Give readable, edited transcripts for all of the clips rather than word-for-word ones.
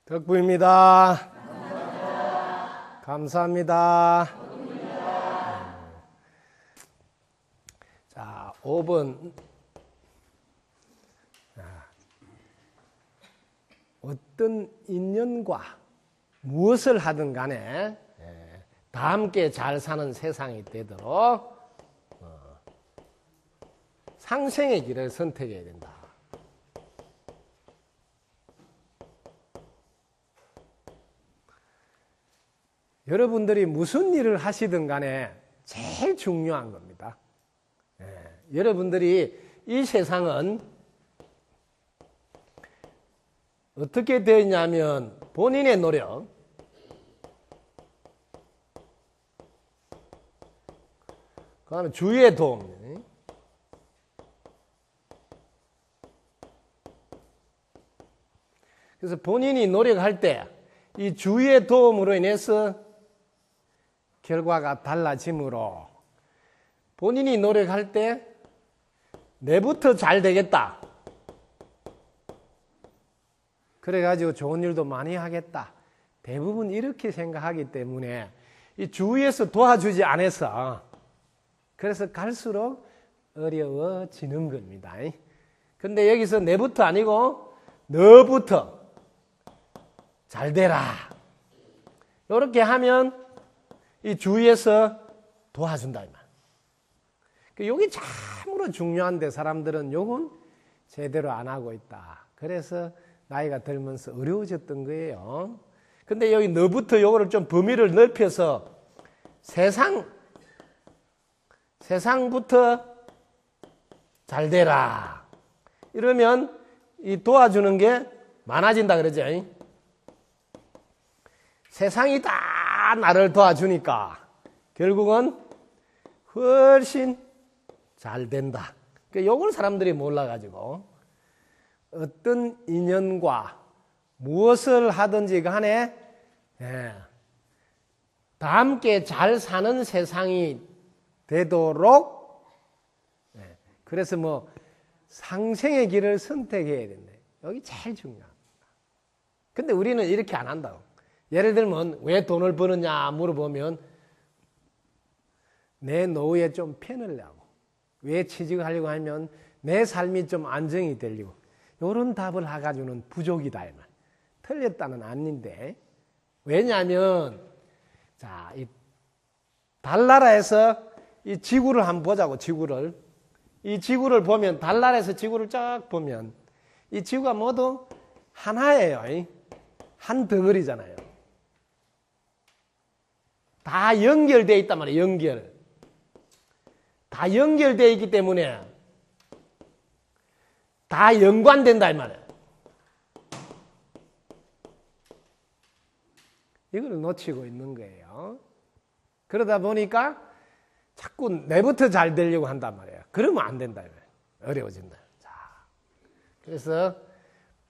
덕부입니다. 감사합니다. 자, 5번. 어떤 인연과 무엇을 하든 간에 다 함께 잘 사는 세상이 되도록 상생의 길을 선택해야 된다. 여러분들이 무슨 일을 하시든 간에 제일 중요한 겁니다. 여러분들이 이 세상은 어떻게 되어 있냐면 본인의 노력, 그 다음에 주위의 도움, 그래서 본인이 노력할 때 이 주위의 도움으로 인해서 결과가 달라지므로 본인이 노력할 때 내부터 잘 되겠다. 그래가지고 좋은 일도 많이 하겠다. 대부분 이렇게 생각하기 때문에 이 주위에서 도와주지 않아서 그래서 갈수록 어려워지는 겁니다. 근데 여기서 내부터 아니고 너부터 잘 되라. 이렇게 하면 이 주위에서 도와준다. 이게 참으로 중요한데 사람들은 요건 제대로 안 하고 있다. 그래서 나이가 들면서 어려워졌던 거예요. 근데 여기 너부터 요거를 좀 범위를 넓혀서 세상부터 잘 되라. 이러면 이 도와주는 게 많아진다 그러죠. 세상이 다 나를 도와주니까 결국은 훨씬 잘 된다. 요걸 사람들이 몰라가지고 어떤 인연과 무엇을 하든지 간에 다 함께 잘 사는 세상이 되도록 그래서 상생의 길을 선택해야 된다. 여기 제일 중요합니다. 근데 우리는 이렇게 안 한다고. 예를 들면 왜 돈을 버느냐 물어보면 내 노후에 좀 편을 내고 왜 취직을 하려고 하면 내 삶이 좀 안정이 되려고 이런 답을 해가지고는 부족이다. 틀렸다는 아닌데 왜냐하면 자, 이 달나라에서 이 지구를 한번 보자고. 이 지구를 보면 달나라에서 지구를 쫙 보면 이 지구가 모두 하나예요. 한 덩어리잖아요. 다 연결되어 있단 말이에요. 다 연결되어 있기 때문에 다 연관된다 이 말이에요. 이걸 놓치고 있는 거예요. 그러다 보니까 자꾸 내부터 잘 되려고 한단 말이에요. 그러면 안 된다. 어려워진다. 자, 그래서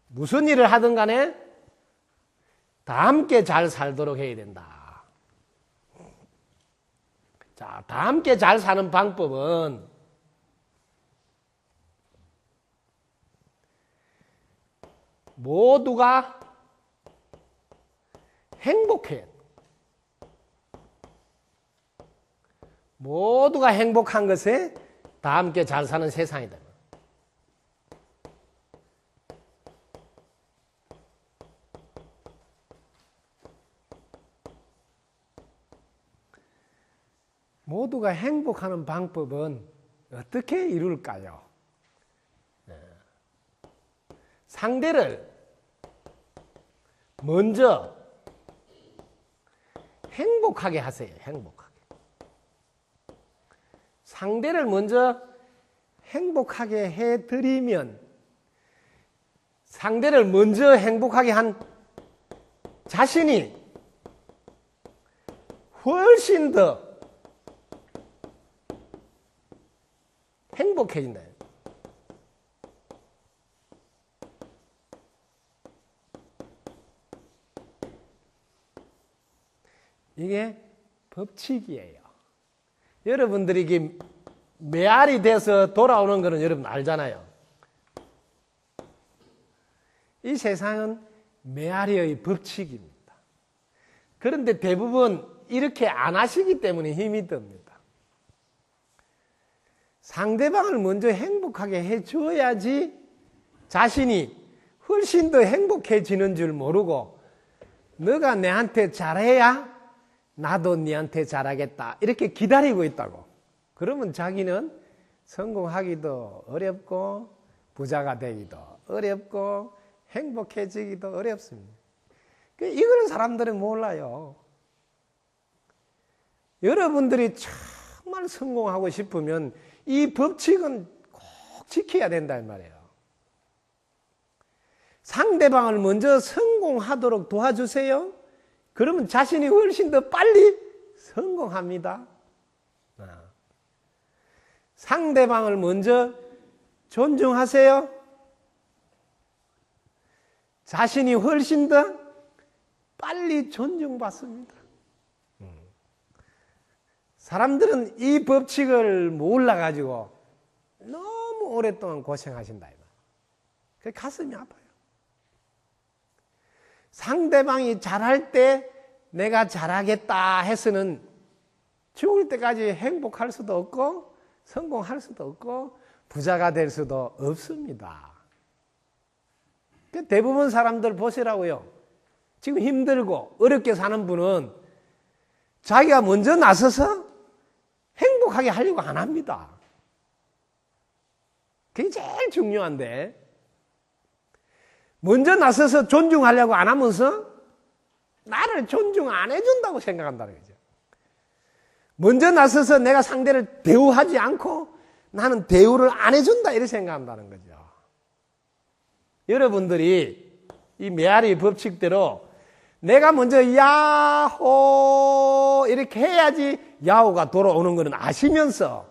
무슨 일을 하든 간에 다 함께 잘 살도록 해야 된다. 자, 다 함께 잘 사는 방법은 모두가 행복해야 돼. 모두가 행복한 것에 다 함께 잘 사는 세상이다. 모두가 행복하는 방법은 어떻게 이룰까요? 상대를 먼저 행복하게 하세요. 행복하게. 상대를 먼저 행복하게 해드리면 상대를 먼저 행복하게 한 자신이 훨씬 더 행복해진다. 이게 법칙이에요. 여러분들이 이게 메아리 돼서 돌아오는 거는 여러분 알잖아요. 이 세상은 메아리의 법칙입니다. 그런데 대부분 이렇게 안 하시기 때문에 힘이 듭니다. 상대방을 먼저 행복하게 해줘야지 자신이 훨씬 더 행복해지는 줄 모르고 너가 내한테 잘해야 나도 네한테 잘하겠다 이렇게 기다리고 있다고. 그러면 자기는 성공하기도 어렵고 부자가 되기도 어렵고 행복해지기도 어렵습니다. 이걸 사람들은 몰라요. 여러분들이 정말 성공하고 싶으면 이 법칙은 꼭 지켜야 된단 말이에요. 상대방을 먼저 성공하도록 도와주세요. 그러면 자신이 훨씬 더 빨리 성공합니다. 상대방을 먼저 존중하세요. 자신이 훨씬 더 빨리 존중받습니다. 사람들은 이 법칙을 몰라가지고 너무 오랫동안 고생하신다. 그 가슴이 아파요. 상대방이 잘할 때 내가 잘하겠다 해서는 죽을 때까지 행복할 수도 없고 성공할 수도 없고 부자가 될 수도 없습니다. 대부분 사람들 보시라고요. 지금 힘들고 어렵게 사는 분은 자기가 먼저 나서서 행복하게 하려고 안 합니다. 그게 제일 중요한데 먼저 나서서 존중하려고 안 하면서 나를 존중 안 해준다고 생각한다는 거죠. 먼저 나서서 내가 상대를 대우하지 않고 나는 대우를 안 해준다 이렇게 생각한다는 거죠. 여러분들이 이 메아리 법칙대로 내가 먼저 야호 이렇게 해야지 야호가 돌아오는 것은 아시면서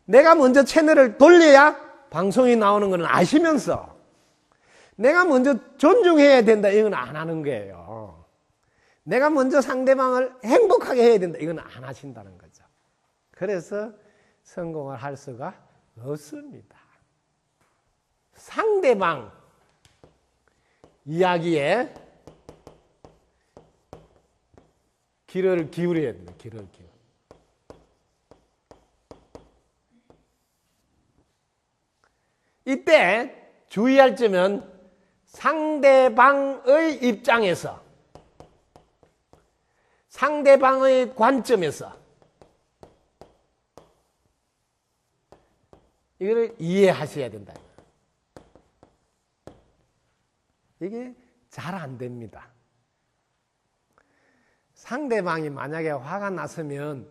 내가 먼저 채널을 돌려야 방송이 나오는 것은 아시면서 내가 먼저 존중해야 된다 이건 안 하는 거예요. 내가 먼저 상대방을 행복하게 해야 된다 이건 안 하신다는 거죠. 그래서 성공을 할 수가 없습니다. 상대방 이야기에 귀를 기울여야 됩니다. 귀를 기울여. 이때 주의할 점은 상대방의 입장에서 상대방의 관점에서 이걸 이해하셔야 된다. 이게 잘 안 됩니다. 상대방이 만약에 화가 났으면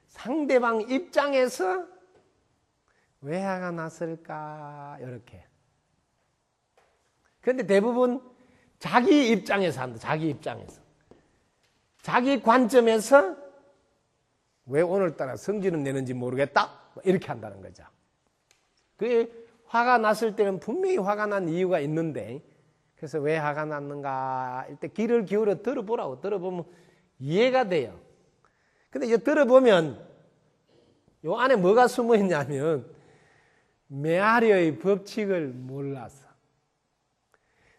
상대방 입장에서 왜 화가 났을까 이렇게. 그런데 대부분 자기 입장에서 한다. 자기 입장에서. 자기 관점에서 왜 오늘따라 성질은 내는지 모르겠다 이렇게 한다는 거죠. 그게 화가 났을 때는 분명히 화가 난 이유가 있는데 그래서 왜 화가 났는가 이때 귀를 기울여 들어보라고. 들어보면 이해가 돼요. 근데 이제 들어보면 요 안에 뭐가 숨어 있냐면 메아리의 법칙을 몰라서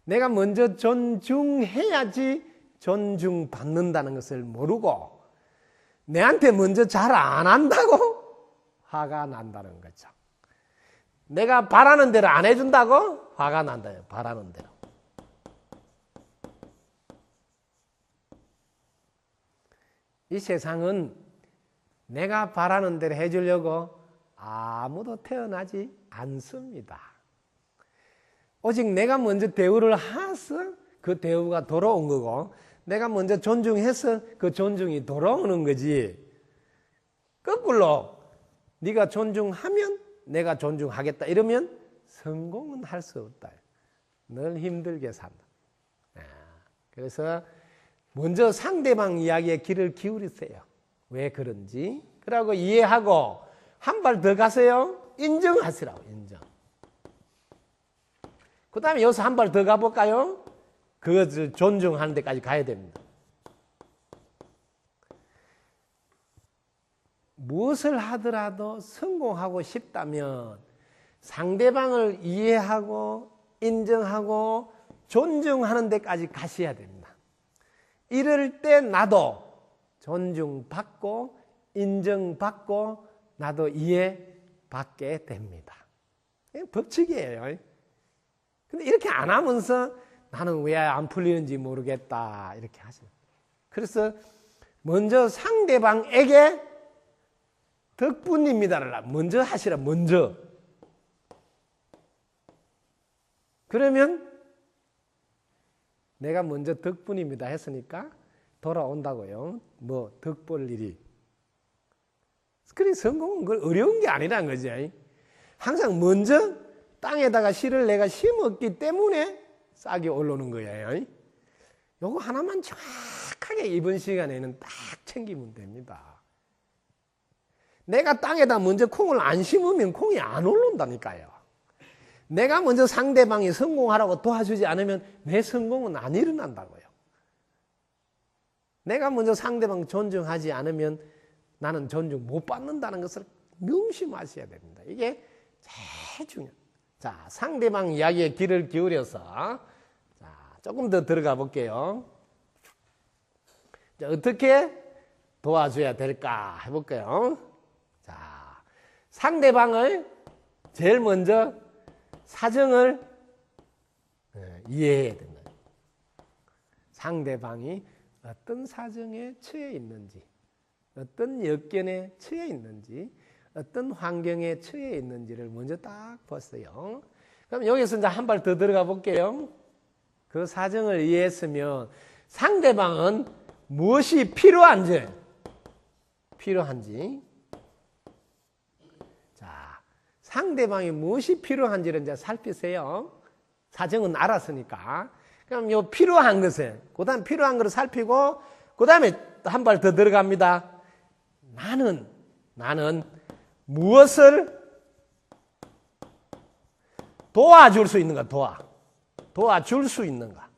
내가 먼저 존중해야지 존중받는다는 것을 모르고 내한테 먼저 잘 안 한다고 화가 난다는 거죠. 내가 바라는 대로 안 해준다고 화가 난다요. 바라는 대로. 이 세상은 내가 바라는 대로 해주려고 아무도 태어나지 않습니다. 오직 내가 먼저 대우를 해서 그 대우가 돌아온 거고 내가 먼저 존중해서 그 존중이 돌아오는 거지. 거꾸로 네가 존중하면 내가 존중하겠다 이러면 성공은 할 수 없다. 늘 힘들게 산다. 그래서 먼저 상대방 이야기에 귀를 기울이세요. 왜 그런지. 그러고 이해하고 한 발 더 가세요. 인정하시라고. 인정. 그 다음에 여기서 한 발 더 가볼까요? 그것을 존중하는 데까지 가야 됩니다. 무엇을 하더라도 성공하고 싶다면 상대방을 이해하고 인정하고 존중하는 데까지 가셔야 됩니다. 이럴 때 나도 존중받고 인정받고 나도 이해받게 됩니다. 법칙이에요. 근데 이렇게 안 하면서 나는 왜 안 풀리는지 모르겠다 이렇게 하시는. 그래서 먼저 상대방에게 덕분입니다를 먼저 하시라. 먼저. 그러면 내가 먼저 덕분입니다 했으니까 돌아온다고요. 뭐 덕볼 일이. 그래 성공은 그 어려운 게 아니라는 거죠. 항상 먼저 땅에다가 씨를 내가 심었기 때문에 싹이 올라오는 거예요. 요거 하나만 정확하게 이번 시간에는 딱 챙기면 됩니다. 내가 땅에다 먼저 콩을 안 심으면 콩이 안 올라온다니까요. 내가 먼저 상대방이 성공하라고 도와주지 않으면 내 성공은 안 일어난다고요. 내가 먼저 상대방 존중하지 않으면 나는 존중 못 받는다는 것을 명심하셔야 됩니다. 이게 제일 중요합니다. 자, 상대방 이야기에 귀를 기울여서 자, 조금 더 들어가 볼게요. 자, 어떻게 도와줘야 될까 해볼까요? 자, 상대방을 제일 먼저 사정을 이해해야 된다. 상대방이 어떤 사정에 처해 있는지, 어떤 여건에 처해 있는지, 어떤 환경에 처해 있는지를 먼저 딱 봤어요. 그럼 여기서 이제 한 발 더 들어가 볼게요. 그 사정을 이해했으면 상대방은 무엇이 필요한지, 자, 상대방이 무엇이 필요한지를 이제 살피세요. 사정은 알았으니까. 그럼 요 필요한 것을, 그 다음 필요한 것을 살피고, 그 다음에 한 발 더 들어갑니다. 나는 무엇을 도와줄 수 있는가, 도와줄 수 있는가.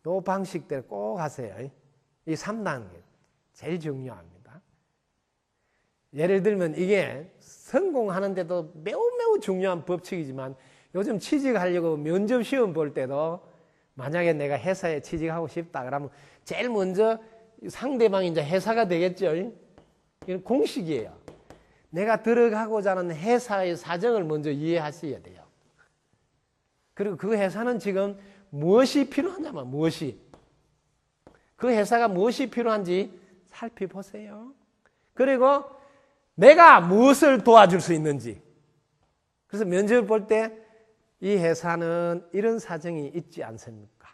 이 방식대로 꼭 하세요. 이 3단계 제일 중요합니다. 예를 들면 이게 성공하는데도 매우 중요한 법칙이지만 요즘 취직하려고 면접 시험 볼 때도 만약에 내가 회사에 취직하고 싶다 그러면 제일 먼저 상대방이 이제 회사가 되겠죠. 이건 공식이에요. 내가 들어가고자 하는 회사의 사정을 먼저 이해하셔야 돼요. 그리고 그 회사는 지금 무엇이 필요하냐면 무엇이. 그 회사가 무엇이 필요한지 살펴보세요. 그리고 내가 무엇을 도와줄 수 있는지. 그래서 면접을 볼 때 이 회사는 이런 사정이 있지 않습니까?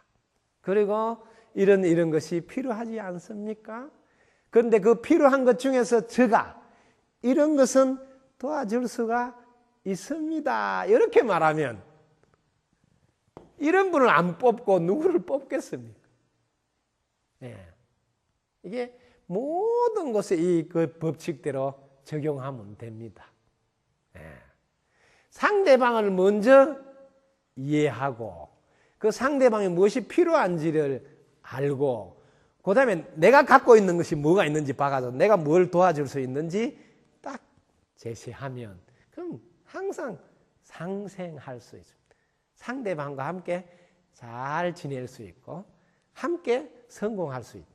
그리고 이런 것이 필요하지 않습니까? 그런데 그 필요한 것 중에서 제가 이런 것은 도와줄 수가 있습니다. 이렇게 말하면 이런 분을 안 뽑고 누구를 뽑겠습니까? 예. 이게 모든 곳에 이 그 법칙대로 적용하면 됩니다. 예. 상대방을 먼저 이해하고 그 상대방이 무엇이 필요한지를 알고 그 다음에 내가 갖고 있는 것이 뭐가 있는지 봐가지고 내가 뭘 도와줄 수 있는지 딱 제시하면 그럼 항상 상생할 수 있습니다. 상대방과 함께 잘 지낼 수 있고 함께 성공할 수 있다.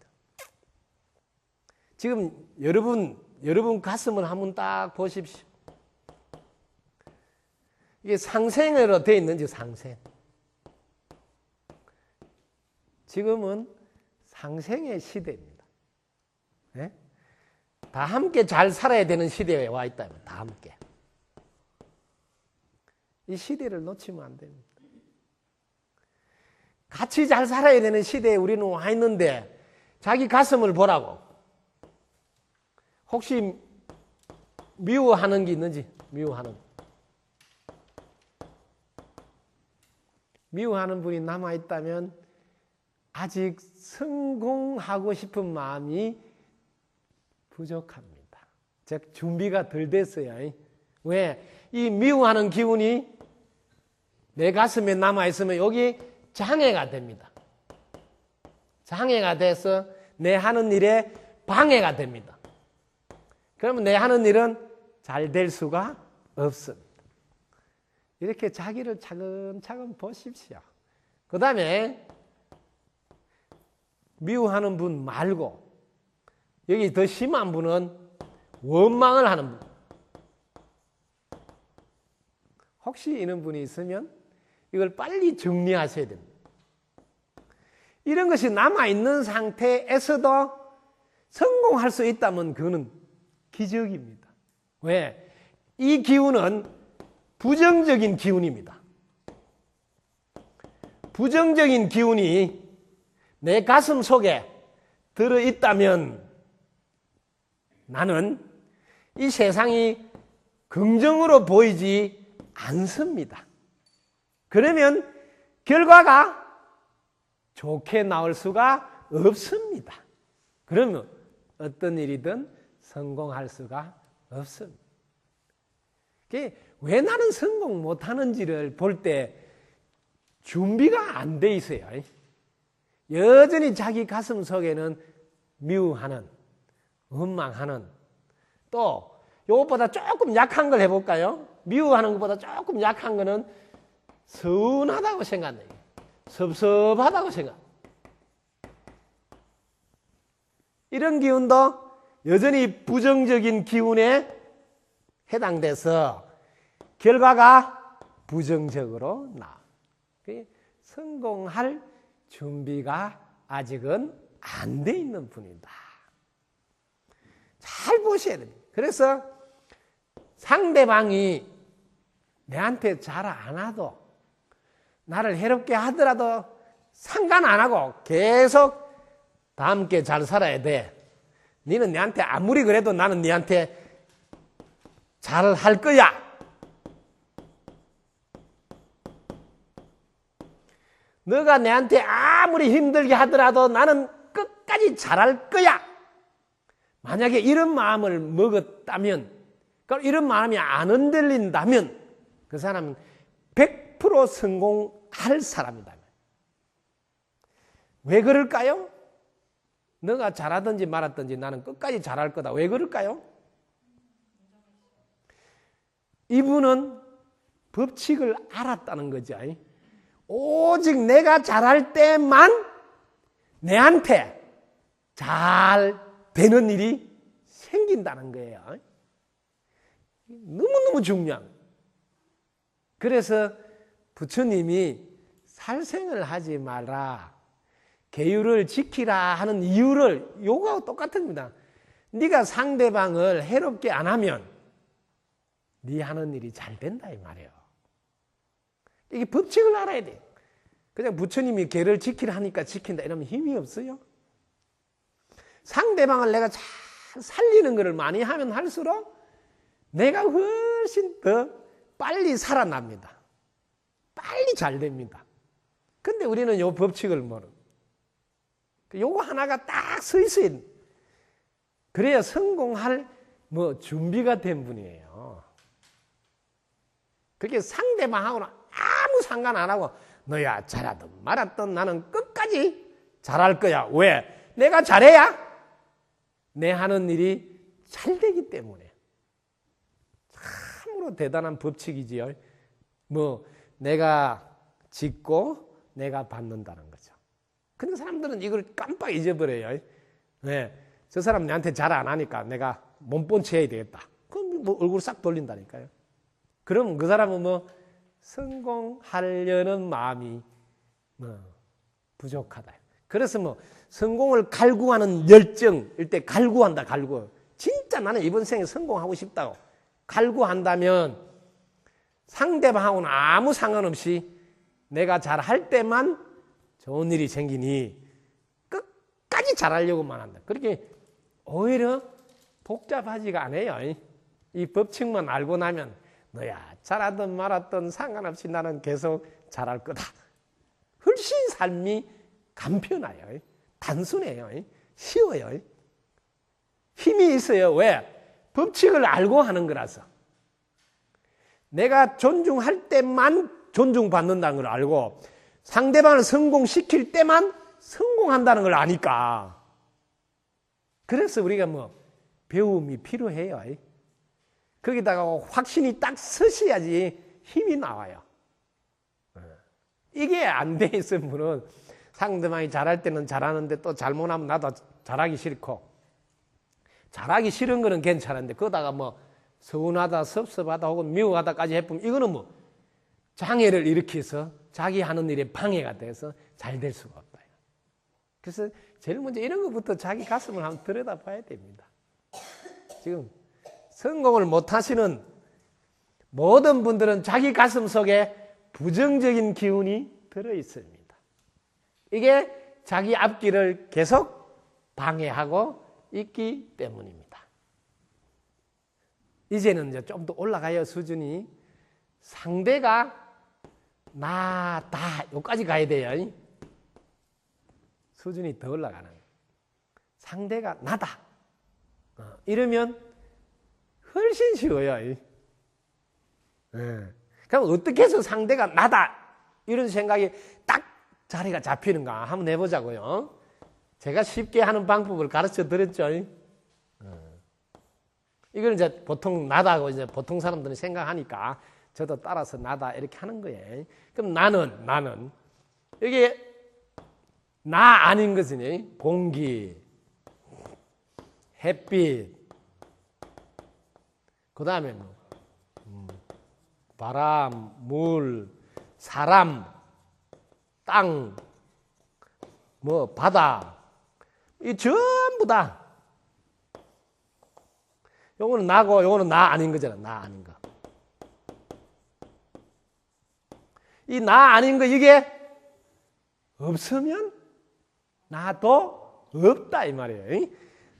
지금 여러분 가슴을 한번 딱 보십시오. 이게 상생으로 되어 있는지 상생. 지금은 상생의 시대입니다. 네? 다 함께 잘 살아야 되는 시대에 와 있다. 다 함께. 이 시대를 놓치면 안 됩니다. 같이 잘 살아야 되는 시대에 우리는 와 있는데 자기 가슴을 보라고. 혹시 미워하는 게 있는지 미워하는 분이 남아있다면 아직 성공하고 싶은 마음이 부족합니다. 즉 준비가 덜 됐어요. 왜? 이 미워하는 기운이 내 가슴에 남아있으면 여기 장애가 됩니다. 장애가 돼서 내 하는 일에 방해가 됩니다. 그러면 내 하는 일은 잘 될 수가 없습니다. 이렇게 자기를 차근차근 보십시오. 그 다음에 미워하는 분 말고 여기 더 심한 분은 원망을 하는 분. 혹시 이런 분이 있으면 이걸 빨리 정리하셔야 됩니다. 이런 것이 남아있는 상태에서도 성공할 수 있다면 그거는 기적입니다. 왜? 이 기운은 부정적인 기운입니다. 부정적인 기운이 내 가슴 속에 들어있다면 나는 이 세상이 긍정으로 보이지 않습니다. 그러면 결과가 좋게 나올 수가 없습니다. 그러면 어떤 일이든 성공할 수가 없습니다. 왜 나는 성공 못하는지를 볼 때 준비가 안 돼 있어요. 여전히 자기 가슴 속에는 미워하는, 원망하는, 또 이것보다 조금 약한 걸 해볼까요? 미워하는 것보다 조금 약한 거는 서운하다고 생각해요. 섭섭하다고 생각. 이런 기운도 여전히 부정적인 기운에 해당돼서 결과가 부정적으로 나와. 성공할 준비가 아직은 안 돼 있는 분이다. 잘 보셔야 됩니다. 그래서 상대방이 내한테 잘 안 와도 나를 해롭게 하더라도 상관 안 하고 계속 다 함께 잘 살아야 돼. 너는 내한테 아무리 그래도 나는 너한테 잘 할 거야. 너가 내한테 아무리 힘들게 하더라도 나는 끝까지 잘할 거야. 만약에 이런 마음을 먹었다면, 이런 마음이 안 흔들린다면 그 사람은 100% 성공할 사람이다. 왜 그럴까요? 너가 잘하든지 말았든지 나는 끝까지 잘할 거다. 왜 그럴까요? 이분은 법칙을 알았다는 거죠. 오직 내가 잘할 때만 내한테 잘 되는 일이 생긴다는 거예요. 너무너무 중요한 거예요. 그래서 부처님이 살생을 하지 마라, 계율을 지키라 하는 이유를 요거하고 똑같습니다. 네가 상대방을 해롭게 안 하면 네 하는 일이 잘 된다 이 말이에요. 이게 법칙을 알아야 돼요. 그냥 부처님이 계를 지키라 하니까 지킨다 이러면 힘이 없어요. 상대방을 내가 잘 살리는 것을 많이 하면 할수록 내가 훨씬 더 빨리 살아납니다. 빨리 잘 됩니다. 근데 우리는 요 법칙을 모르는. 요거 하나가 딱 서 있어야 돼. 그래야 성공할 준비가 된 분이에요. 그렇게 상대방하고는 아무 상관 안 하고 너야 잘하든 말았든 나는 끝까지 잘할 거야. 왜? 내가 잘해야 내 하는 일이 잘 되기 때문에. 참으로 대단한 법칙이지요. 내가 짓고 내가 받는다는 거죠. 근데 사람들은 이걸 깜빡 잊어버려요. 네. 저 사람 내한테 잘 안 하니까 내가 몸본치 해야 되겠다. 그럼 얼굴 싹 돌린다니까요. 그럼 그 사람은 성공하려는 마음이 부족하다. 그래서 성공을 갈구하는 열정일 때 갈구한다, 갈구. 진짜 나는 이번 생에 성공하고 싶다고 갈구한다면 상대방하고는 아무 상관없이 내가 잘할 때만 좋은 일이 생기니 끝까지 잘하려고만 한다. 그렇게 오히려 복잡하지가 않아요. 이 법칙만 알고 나면 너야 잘하든 말았든 상관없이 나는 계속 잘할 거다. 훨씬 삶이 간편해요. 단순해요. 쉬워요. 힘이 있어요. 왜? 법칙을 알고 하는 거라서. 내가 존중할 때만 존중받는다는 걸 알고 상대방을 성공시킬 때만 성공한다는 걸 아니까. 그래서 우리가 배움이 필요해요. 거기다가 확신이 딱 서셔야지 힘이 나와요. 이게 안 돼 있으면 분은 상대방이 잘할 때는 잘하는데 또 잘못하면 나도 잘하기 싫고, 잘하기 싫은 거는 괜찮은데 그러다가 뭐 서운하다 섭섭하다 혹은 미워하다까지 해보면 이거는 뭐 장애를 일으켜서 자기 하는 일에 방해가 돼서 잘 될 수가 없다. 그래서 제일 먼저 이런 것부터 자기 가슴을 한번 들여다봐야 됩니다. 지금 성공을 못하시는 모든 분들은 자기 가슴 속에 부정적인 기운이 들어있습니다. 이게 자기 앞길을 계속 방해하고 있기 때문입니다. 이제는 이제 좀 더 올라가요, 수준이. 상대가 나다, 여기까지 가야 돼요. 수준이 더 올라가는 거예요. 상대가 나다. 이러면 훨씬 쉬워요. 그럼 어떻게 해서 상대가 나다, 이런 생각이 딱 자리가 잡히는가 한번 해보자고요. 제가 쉽게 하는 방법을 가르쳐 드렸죠. 이걸 이제 보통 나다고 이제 보통 사람들은 생각하니까 저도 따라서 나다 이렇게 하는 거예요. 그럼 나는 이게 나 아닌 것은 공기, 햇빛, 그 다음에 뭐 바람, 물, 사람, 땅, 뭐 바다, 이 전부 다 요거는 나고 요거는 나 아닌 거잖아. 나 아닌 거. 이 나 아닌 거 이게 없으면 나도 없다 이 말이에요.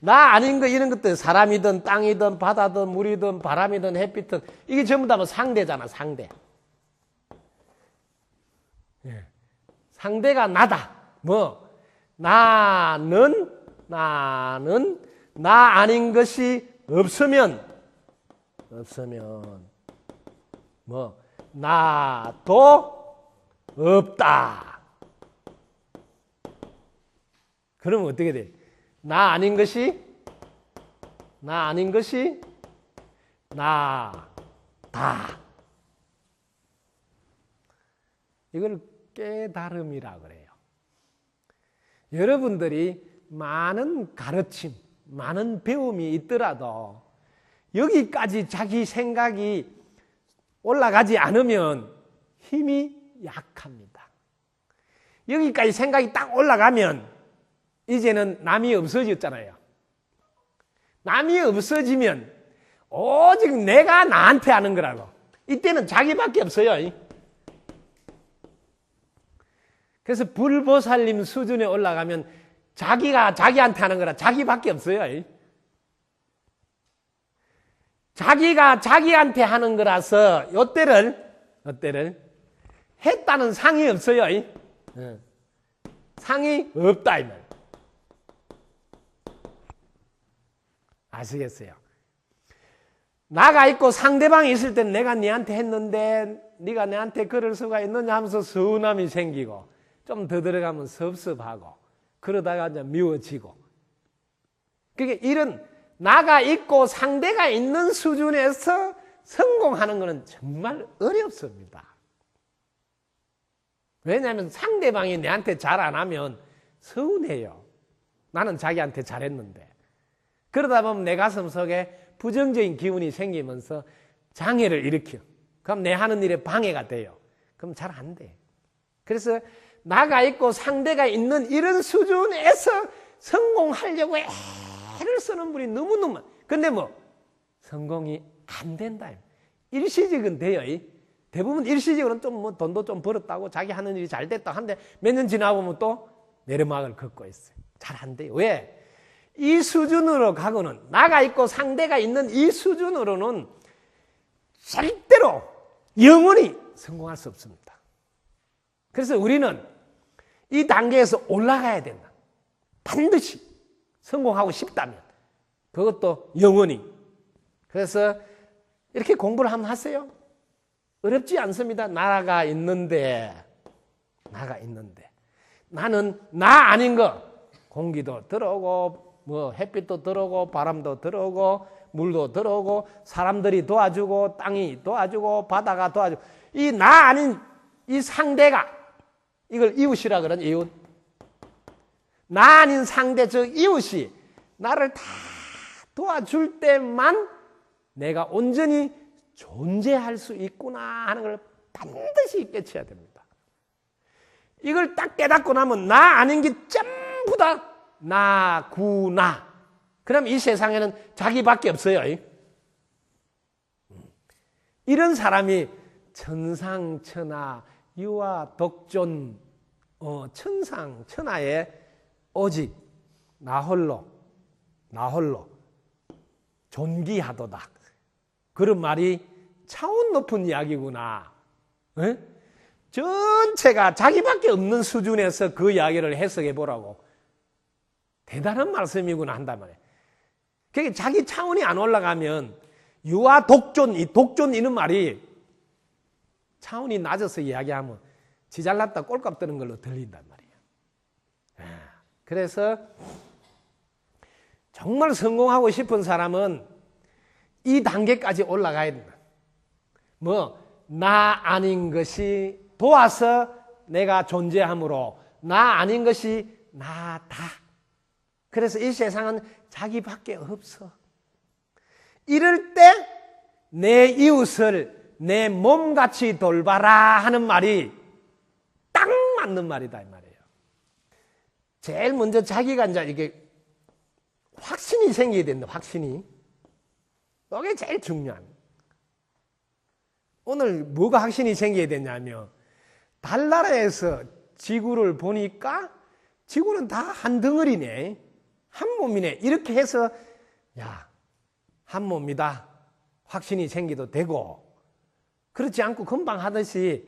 나 아닌 거 이런 것들 사람이든 땅이든 바다든 물이든 바람이든 햇빛든 이게 전부 다 뭐 상대잖아. 상대. 상대가 나다. 뭐 나는 나 아닌 것이 없으면 뭐 나도 없다. 그러면 어떻게 돼? 나 아닌 것이 나다. 이걸 깨달음이라 그래요. 여러분들이 많은 가르침, 많은 배움이 있더라도 여기까지 자기 생각이 올라가지 않으면 힘이 약합니다. 여기까지 생각이 딱 올라가면 이제는 남이 없어졌잖아요. 남이 없어지면 오직 내가 나한테 하는 거라고. 이때는 자기밖에 없어요. 그래서 불보살님 수준에 올라가면 자기가 자기한테 하는 거라 자기밖에 없어요. 자기가 자기한테 하는 거라서 이때를 했다는 상이 없어요. 상이 없다 이 말. 아시겠어요? 나가 있고 상대방이 있을 땐 내가 네한테 했는데 네가 내한테 그럴 수가 있느냐 하면서 서운함이 생기고 좀 더 들어가면 섭섭하고 그러다가 이제 미워지고. 그게 이런 나가 있고 상대가 있는 수준에서 성공하는 것은 정말 어렵습니다. 왜냐하면 상대방이 내한테 잘 안 하면 서운해요. 나는 자기한테 잘했는데. 그러다 보면 내 가슴 속에 부정적인 기운이 생기면서 장애를 일으켜. 그럼 내 하는 일에 방해가 돼요. 그럼 잘 안 돼. 그래서 나가 있고 상대가 있는 이런 수준에서 성공하려고 애를 쓰는 분이 너무너무. 근데 뭐 성공이 안 된다. 일시적은 돼요. 대부분 일시적으로는 좀 뭐 돈도 좀 벌었다고 자기 하는 일이 잘 됐다 한데 몇 년 지나보면 또 내리막을 걷고 있어요. 잘 안 돼요. 왜? 이 수준으로 가고는 나가 있고 상대가 있는 이 수준으로는 절대로 영원히 성공할 수 없습니다. 그래서 우리는 이 단계에서 올라가야 된다. 반드시 성공하고 싶다면 그것도 영원히. 그래서 이렇게 공부를 한번 하세요. 어렵지 않습니다. 나가 있는데 나는 나 아닌 거 공기도 들어오고 뭐 햇빛도 들어오고 바람도 들어오고 물도 들어오고 사람들이 도와주고 땅이 도와주고 바다가 도와주고 이 나 아닌 이 상대가 이걸 이웃이라 그러는 이웃. 나 아닌 상대 즉 이웃이 나를 다 도와줄 때만 내가 온전히 존재할 수 있구나 하는 걸 반드시 깨쳐야 됩니다. 이걸 딱 깨닫고 나면 나 아닌 게 전부 다 나구나. 그럼 이 세상에는 자기밖에 없어요. 이런 사람이 천상천하 유아 독존 천상천하에 오직 나 홀로 존귀하도다. 그런 말이 차원 높은 이야기구나. 에? 전체가 자기밖에 없는 수준에서 그 이야기를 해석해 보라고. 대단한 말씀이구나 한단 말이에요. 그게 자기 차원이 안 올라가면 유아 독존, 이 독존 이런 말이 차원이 낮아서 이야기하면 지 잘났다 꼴값 드는 걸로 들린단 말이에요. 그래서 정말 성공하고 싶은 사람은 이 단계까지 올라가야 된다. 나 아닌 것이 도와서 내가 존재함으로 나 아닌 것이 나다. 그래서 이 세상은 자기밖에 없어. 이럴 때 내 이웃을 내 몸같이 돌봐라 하는 말이 딱 맞는 말이다 이 말이에요. 제일 먼저 자기가 이제 이게 확신이 생겨야 된다. 확신이. 이게 제일 중요한. 오늘 뭐가 확신이 생겨야 되냐면 달나라에서 지구를 보니까 지구는 다 한 덩어리네. 한 몸이네. 이렇게 해서 한 몸이다. 확신이 생기도 되고 그렇지 않고 금방 하듯이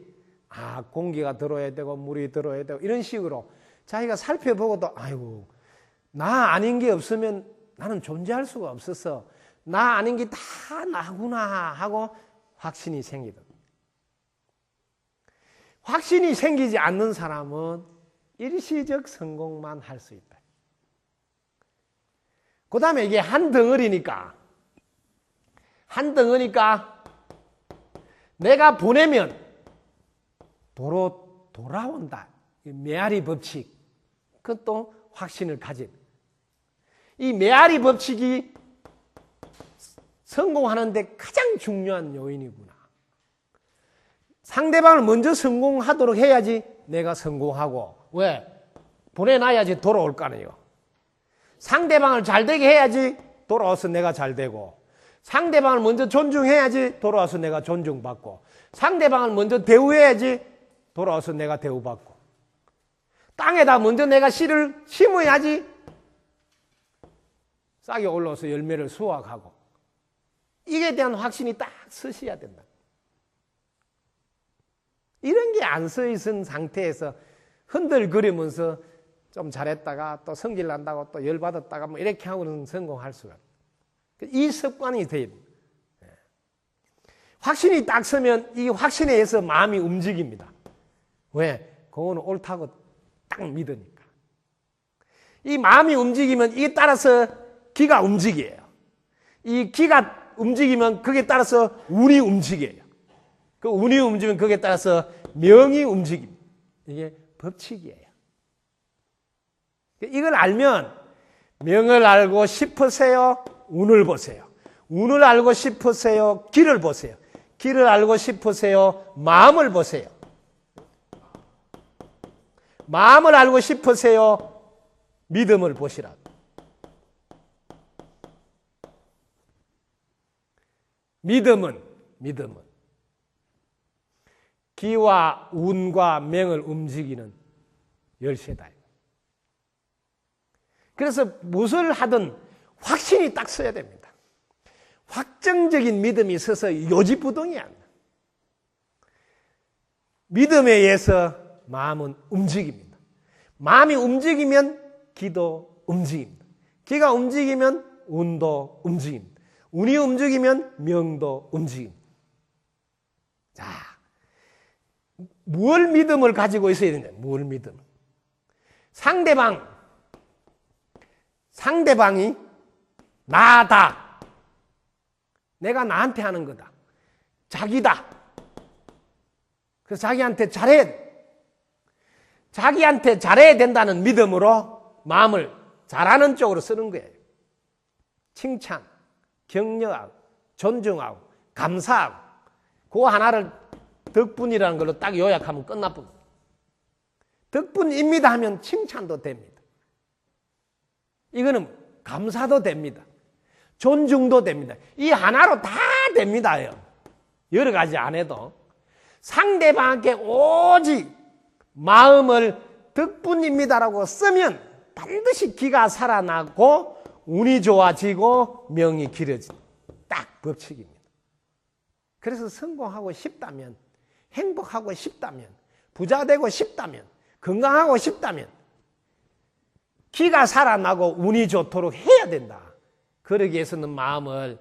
공기가 들어야 되고 물이 들어야 되고 이런 식으로 자기가 살펴보고도 아이고 나 아닌 게 없으면 나는 존재할 수가 없어서 나 아닌 게 다 나구나 하고 확신이 생기다. 확신이 생기지 않는 사람은 일시적 성공만 할 수 있다. 그 다음에 이게 한 덩어리니까 내가 보내면 도로 돌아온다. 메아리 법칙. 그것도 확신을 가진. 이 메아리 법칙이 성공하는데 가장 중요한 요인이구나. 상대방을 먼저 성공하도록 해야지 내가 성공하고. 왜? 보내놔야지 돌아올 거 아니에요. 상대방을 잘 되게 해야지 돌아와서 내가 잘 되고, 상대방을 먼저 존중해야지 돌아와서 내가 존중받고, 상대방을 먼저 대우해야지 돌아와서 내가 대우받고, 땅에다 먼저 내가 씨를 심어야지 싹이 올라와서 열매를 수확하고, 이에 대한 확신이 딱 서셔야 된다. 이런 게 안 서 있은 상태에서 흔들거리면서 좀 잘했다가 또 성질 난다고 또 열받았다가 뭐 이렇게 하고는 성공할 수가 없어요. 이 습관이 돼야 돼요. 확신이 딱 서면 이 확신에 의해서 마음이 움직입니다. 왜? 그거는 옳다고 딱 믿으니까. 이 마음이 움직이면 이에 따라서 기가 움직여요. 이 기가 움직이면 그게 따라서 운이 움직여요. 그 운이 움직이면 그게 따라서 명이 움직입니다. 이게 법칙이에요. 이걸 알면 명을 알고 싶으세요? 운을 보세요. 운을 알고 싶으세요? 길을 보세요. 길을 알고 싶으세요? 마음을 보세요. 마음을 알고 싶으세요? 믿음을 보시라. 믿음은 기와 운과 명을 움직이는 열쇠다. 그래서 무엇을 하든 확신이 딱 서야 됩니다. 확정적인 믿음이 있어서 요지부동이 안 나. 믿음에 의해서 마음은 움직입니다. 마음이 움직이면 기도 움직입니다. 기가 움직이면 운도 움직입니다. 운이 움직이면 명도 움직입니다. 자, 무엇 믿음을 가지고 있어야 되냐? 무엇 믿음? 상대방이 나다. 내가 나한테 하는 거다. 자기다. 그래서 자기한테 잘해야 돼. 자기한테 잘해야 된다는 믿음으로 마음을 잘하는 쪽으로 쓰는 거예요. 칭찬, 격려하고, 존중하고, 감사하고, 그 하나를 덕분이라는 걸로 딱 요약하면 끝나버려. 덕분입니다 하면 칭찬도 됩니다. 이거는 감사도 됩니다. 존중도 됩니다. 이 하나로 다 됩니다요. 여러 가지 안 해도. 상대방에게 오직 마음을 덕분입니다라고 쓰면 반드시 기가 살아나고 운이 좋아지고 명이 길어지는 딱 법칙입니다. 그래서 성공하고 싶다면, 행복하고 싶다면, 부자 되고 싶다면, 건강하고 싶다면 기가 살아나고 운이 좋도록 해야 된다. 그러기 위해서는 마음을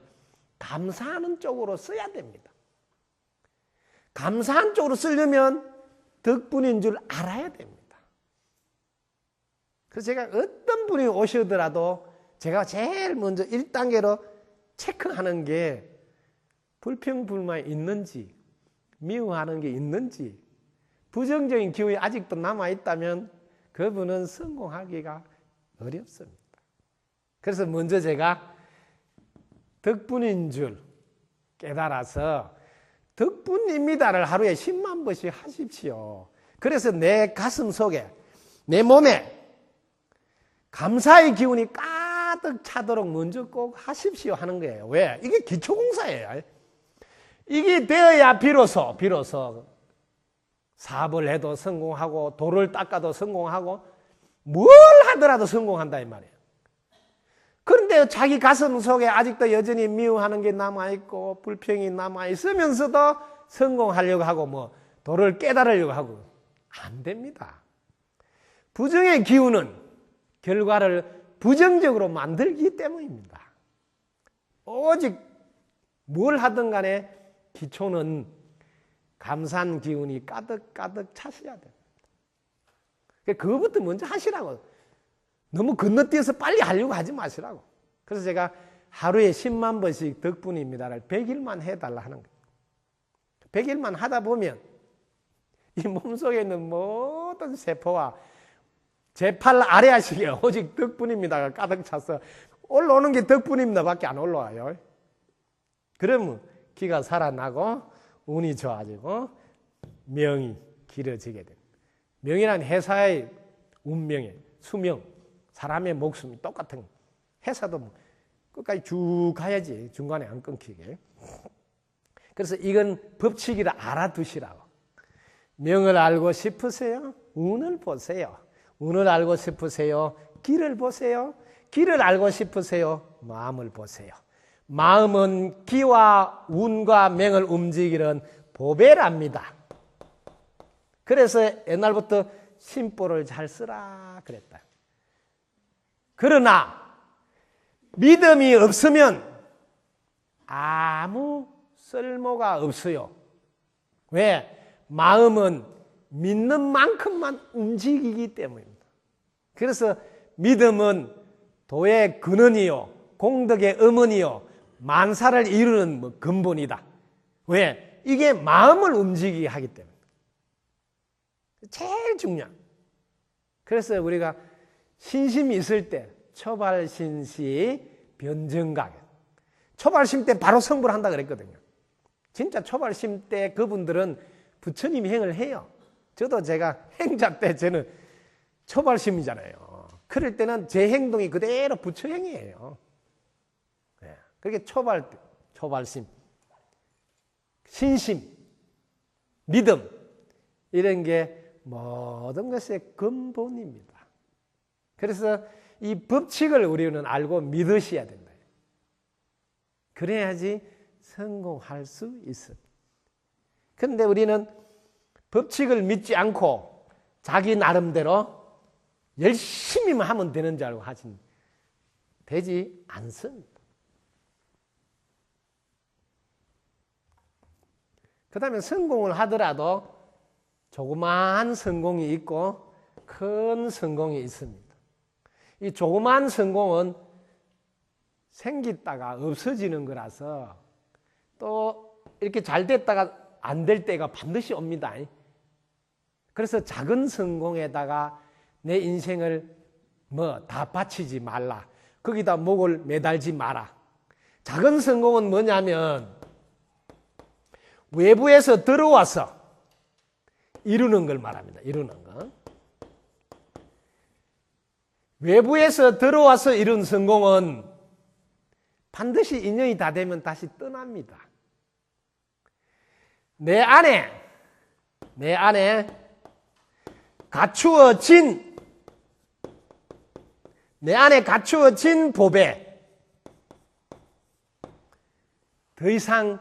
감사하는 쪽으로 써야 됩니다. 감사한 쪽으로 쓰려면 덕분인 줄 알아야 됩니다. 그래서 제가 어떤 분이 오시더라도 제가 제일 먼저 1단계로 체크하는 게 불평불만이 있는지, 미워하는 게 있는지, 부정적인 기운이 아직도 남아있다면 그분은 성공하기가 어렵습니다. 그래서 먼저 제가 덕분인 줄 깨달아서 덕분입니다를 하루에 10만 번씩 하십시오. 그래서 내 가슴 속에, 내 몸에 감사의 기운이 가득 차도록 먼저 꼭 하십시오 하는 거예요. 왜? 이게 기초공사예요. 이게 되어야 비로소 사업을 해도 성공하고 돌을 닦아도 성공하고 뭘 하더라도 성공한다 이 말이에요. 그런데 자기 가슴 속에 아직도 여전히 미워하는 게 남아있고 불평이 남아있으면서도 성공하려고 하고 뭐 도를 깨달으려고 하고 안 됩니다. 부정의 기운은 결과를 부정적으로 만들기 때문입니다. 오직 뭘 하든 간에 기초는 감사한 기운이 가득가득 차셔야 됩니다. 그거부터 먼저 하시라고. 너무 건너뛰어서 빨리 하려고 하지 마시라고. 그래서 제가 하루에 10만 번씩 덕분입니다를 100일만 해달라 하는 거예요. 100일만 하다 보면 이 몸속에 있는 모든 세포와 제 팔 아래 하시게 오직 덕분입니다가 가득 차서 올라오는 게 덕분입니다 밖에 안 올라와요. 그러면 기가 살아나고 운이 좋아지고 명이 길어지게 됩니다. 명이란 회사의 운명에 수명, 사람의 목숨이 똑같은 회사도 끝까지 쭉 가야지 중간에 안 끊기게. 그래서 이건 법칙이라 알아두시라고. 명을 알고 싶으세요? 운을 보세요. 운을 알고 싶으세요? 길을 보세요. 길을 알고 싶으세요? 마음을 보세요. 마음은 기와 운과 명을 움직이는 보배랍니다. 그래서 옛날부터 심보를 잘 쓰라 그랬다. 그러나 믿음이 없으면 아무 쓸모가 없어요. 왜? 마음은 믿는 만큼만 움직이기 때문입니다. 그래서 믿음은 도의 근원이요, 공덕의 어머니요, 만사를 이루는 근본이다. 왜? 이게 마음을 움직이게 하기 때문에. 제일 중요한. 그래서 우리가 신심이 있을 때 초발신시 변정각. 초발심 때 바로 성불을 한다 그랬거든요. 진짜 초발심 때 그분들은 부처님이 행을 해요. 저도 제가 행자 때 저는 초발심이잖아요. 그럴 때는 제 행동이 그대로 부처 행이에요. 네. 그렇게 초발심, 신심, 믿음 이런 게 모든 것의 근본입니다. 그래서 이 법칙을 우리는 알고 믿으셔야 된다. 그래야지 성공할 수 있습니다. 그런데 우리는 법칙을 믿지 않고 자기 나름대로 열심히만 하면 되는 줄 알고 하신 되지 않습니다. 그 다음에 성공을 하더라도 조그마한 성공이 있고 큰 성공이 있습니다. 이 조그마한 성공은 생기다가 없어지는 거라서 또 이렇게 잘 됐다가 안 될 때가 반드시 옵니다. 그래서 작은 성공에다가 내 인생을 다 바치지 말라. 거기다 목을 매달지 마라. 작은 성공은 뭐냐면 외부에서 들어와서 이루는 걸 말합니다. 이루는 거. 외부에서 들어와서 이룬 성공은 반드시 인연이 다 되면 다시 떠납니다. 내 안에 갖추어진 법에 더 이상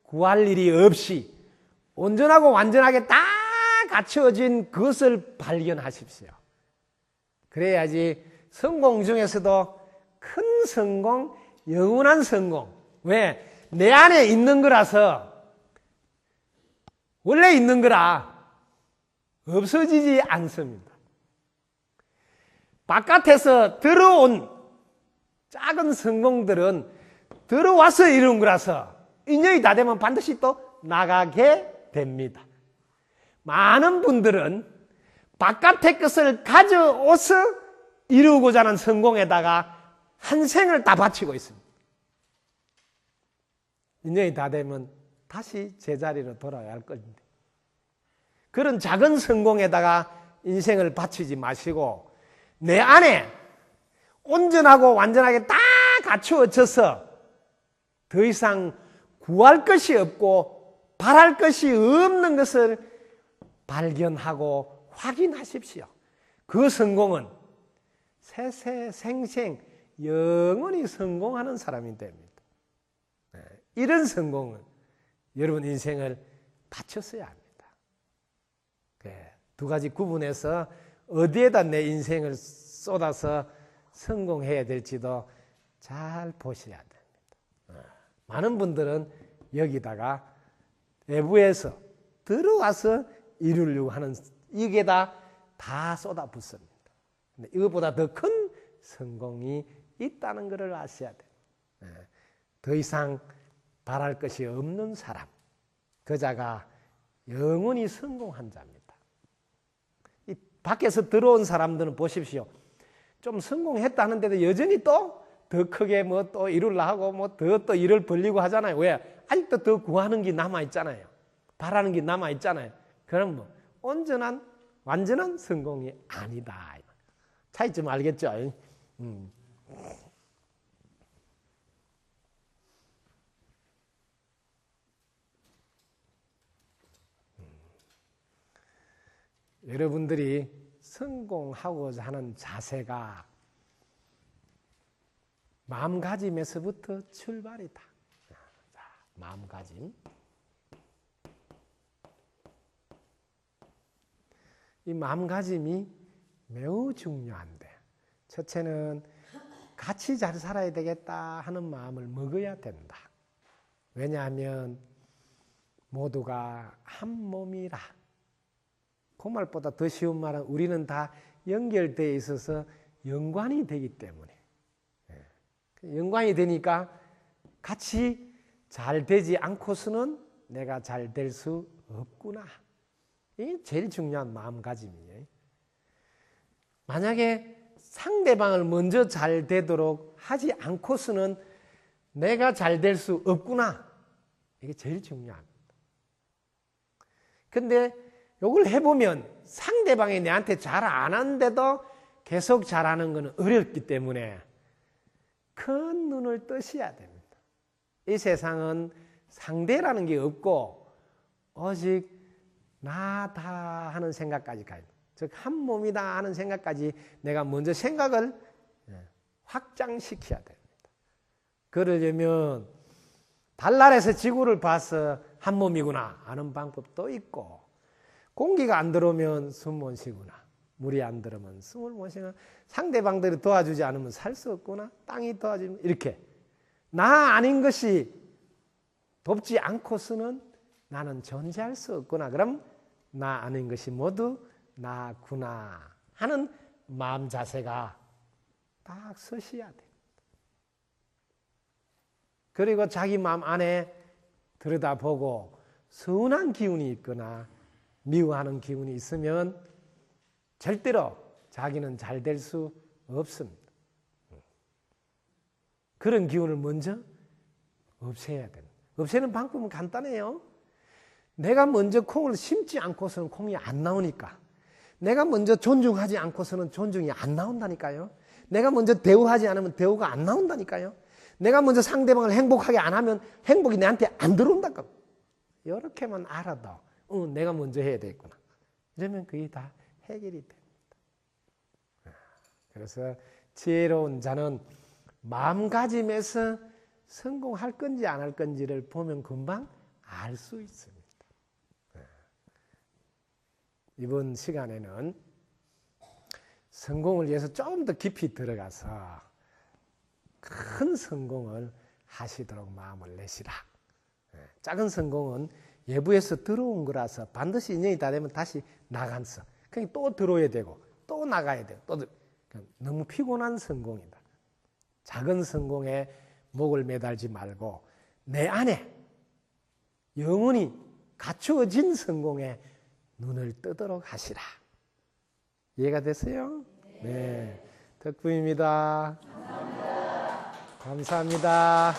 구할 일이 없이 온전하고 완전하게 다 갖추어진 그것을 발견하십시오. 그래야지 성공 중에서도 큰 성공, 영원한 성공. 왜? 내 안에 있는 거라서, 원래 있는 거라 없어지지 않습니다. 바깥에서 들어온 작은 성공들은 들어와서 이룬 거라서 인연이 다 되면 반드시 또 나가게 됩니다. 많은 분들은 바깥의 것을 가져오서 이루고자 하는 성공에다가 한 생을 다 바치고 있습니다. 인연이 다 되면 다시 제자리로 돌아야 할 건데, 그런 작은 성공에다가 인생을 바치지 마시고 내 안에 온전하고 완전하게 다 갖추어져서 더 이상 구할 것이 없고 바랄 것이 없는 것을 발견하고 확인하십시오. 그 성공은 세세생생 영원히 성공하는 사람이 됩니다. 이런 성공은 여러분 인생을 바쳤어야 합니다. 두 가지 구분해서 어디에다 내 인생을 쏟아서 성공해야 될지도 잘 보셔야 됩니다. 많은 분들은 여기다가 외부에서 들어와서 이루려고 하는 이게다 다 쏟아붓습니다. 근데 이것보다 더 큰 성공이 있다는 것을 아셔야 돼요. 더 이상 바랄 것이 없는 사람, 그 자가 영원히 성공한 자입니다. 이 밖에서 들어온 사람들은 보십시오. 좀 성공했다 하는데도 여전히 또 더 크게 또 이루려 하고 더 일을 벌리고 하잖아요. 왜? 아직도 더 구하는 게 남아있잖아요. 바라는 게 남아있잖아요. 그럼 온전한, 완전한 성공이 아니다. 차이점 알겠죠? 여러분들이 성공하고자 하는 자세가 마음가짐에서부터 출발이다. 자, 마음가짐. 이 마음가짐이 매우 중요한데, 첫째는 같이 잘 살아야 되겠다 하는 마음을 먹어야 된다. 왜냐하면 모두가 한 몸이라. 그 말보다 더 쉬운 말은 우리는 다 연결되어 있어서 연관이 되기 때문에, 연관이 되니까 같이 잘 되지 않고서는 내가 잘 될 수 없구나. 이게 제일 중요한 마음가짐이에요. 만약에 상대방을 먼저 잘 되도록 하지 않고서는 내가 잘 될 수 없구나. 이게 제일 중요합니다. 근데 이걸 해보면 상대방이 내한테 잘 안 하는데도 계속 잘하는 것은 어렵기 때문에 큰 눈을 뜨셔야 됩니다. 이 세상은 상대라는 게 없고 오직 나다 하는 생각까지 가요. 즉 한 몸이다 하는 생각까지 내가 먼저 생각을 확장시켜야 됩니다. 그러려면 달날에서 지구를 봐서 한 몸이구나 하는 방법도 있고, 공기가 안 들어오면 숨 못 쉬구나, 물이 안 들어오면 숨을 못 쉬구나, 상대방들이 도와주지 않으면 살 수 없구나, 땅이 도와주면 이렇게 나 아닌 것이 돕지 않고서는 나는 존재할 수 없구나. 그럼 나 아닌 것이 모두 나구나 하는 마음 자세가 딱 서셔야 돼. 그리고 자기 마음 안에 들여다보고 서운한 기운이 있거나 미워하는 기운이 있으면 절대로 자기는 잘 될 수 없습니다. 그런 기운을 먼저 없애야 됩니다. 없애는 방법은 간단해요. 내가 먼저 콩을 심지 않고서는 콩이 안 나오니까. 내가 먼저 존중하지 않고서는 존중이 안 나온다니까요. 내가 먼저 대우하지 않으면 대우가 안 나온다니까요. 내가 먼저 상대방을 행복하게 안 하면 행복이 내한테 안 들어온다고. 이렇게만 알아도 내가 먼저 해야 되겠구나. 이러면 그게 다 해결이 됩니다. 그래서 지혜로운 자는 마음가짐에서 성공할 건지 안 할 건지를 보면 금방 알 수 있습니다. 이번 시간에는 성공을 위해서 좀 더 깊이 들어가서 큰 성공을 하시도록 마음을 내시라. 작은 성공은 외부에서 들어온 거라서 반드시 인연이 다 되면 다시 나간서. 그러니까 또 들어야 되고 또 나가야 되고 또 너무 피곤한 성공이다. 작은 성공에 목을 매달지 말고 내 안에 영원히 갖추어진 성공에 눈을 뜨도록 하시라. 이해가 됐어요? 네. 덕분입니다. 감사합니다.